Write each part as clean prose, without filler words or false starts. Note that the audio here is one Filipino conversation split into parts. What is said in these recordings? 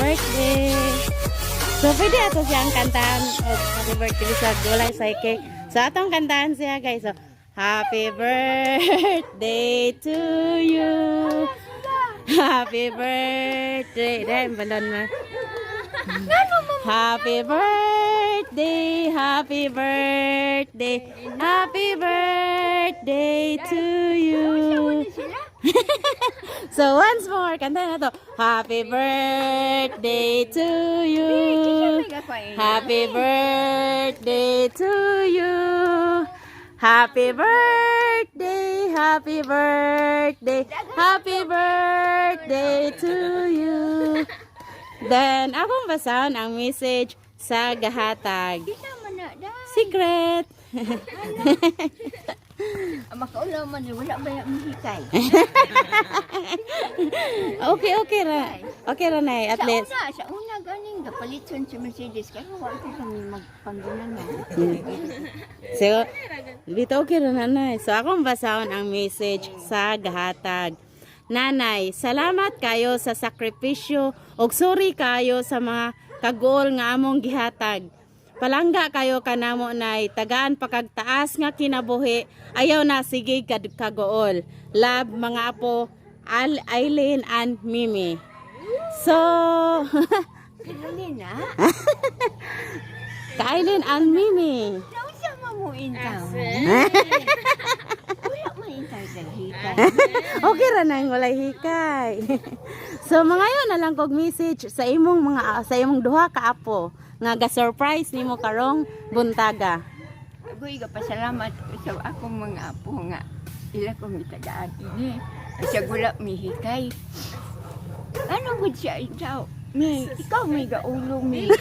birthday. So, pwede ato siyang kantahan. Happy birthday sa gulay sa cake. So, atong kantahan siya, guys. So, happy birthday to you. Happy birthday. Dahil, balon na. Happy birthday, happy birthday, happy birthday to you. So once more, kanta na to. Happy birthday to you. Happy birthday to you. Happy birthday, happy birthday, happy birthday to you. Then, akong basahan ang message sa gahatag. Secret! Makaulaw man, wala ba yung hikay? Okay ra. Okay ra, Nay. At least. Sa una, ganing, kapalitson si Mercedes. Kaya wala ko kami magpanggunan na. So, dito okay ra, Nanay. So, akong basahan ang message sa gahatag. Nanay, salamat kayo sa sakripisyo ug sorry kayo sa mga kagool nga among gihatag. Palangga kayo kanamo nay, tagaan pakag taas nga kinabuhi, ayaw na sige kagool. Love mga apo, Alyn and Mimi. So, Alyn na? Alyn and Mimi. Saan siya mamuin ka? Wala maintay sa hikay. Okay ra nang walay hikay. So mga yun na lang kog message sa imong duha ka apo nga ga-surprise nimo karong buntaga. Agoy ka pasalamat sa akong mga apo nga ila kong itagaan ini. Sa gula mi hikay. Ano gud siya ikaw? Ikaw may gaulo mi.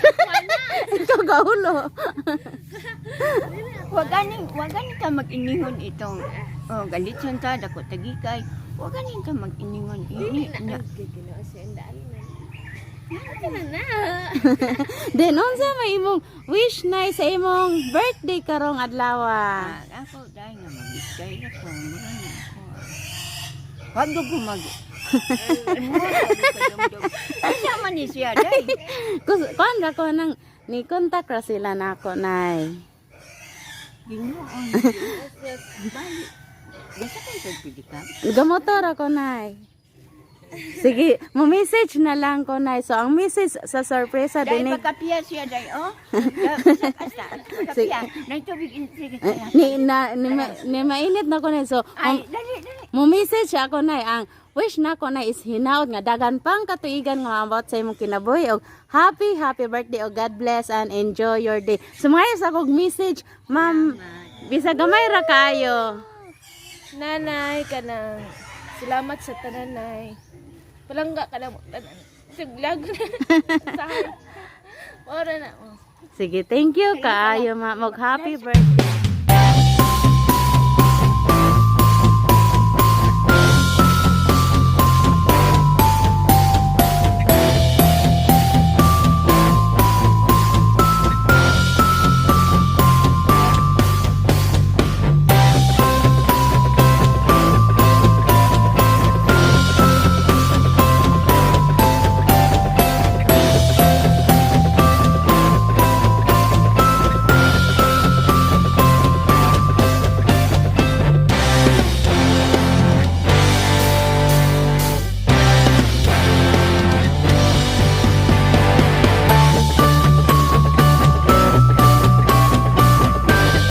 Ikaw gaulo. Wag ganing ka mag-iningon itong galitson ta dako tagikay. Wag ganing ka mag-iningon ini. Then unsa may imong wish na sa imong birthday karong adlaw? Ako dahil nga mag-iskay na ko. Wag ko gumag. Ano man ni siya day? Kuan ra ko nang ni kontak ra sila nako nay. Ginoon. Bali. Gasa kay pagpilikan. Gamotor ako nay. Sige, mo-message na lang ko nay. So ang message sa surpresa Dahil dinig. pagkapiya siya day oh. Pagkapiya. Nagtubig sige. Ni mainit na ko nay. So Ay, dali. mo-message ako nay ang wish na ko na is hinaut nga dagan pang katuigan nga about sa imong kinabuhi og happy birthday o God bless and enjoy your day. So mga sa kog message, ma'am, bisag gamay ra kayo. Nanay ka na. Salamat sa tananay. Palangga ka na mo tanan. Siglag na. Ora na. Sige, thank you kaayo ma'am. Happy birthday.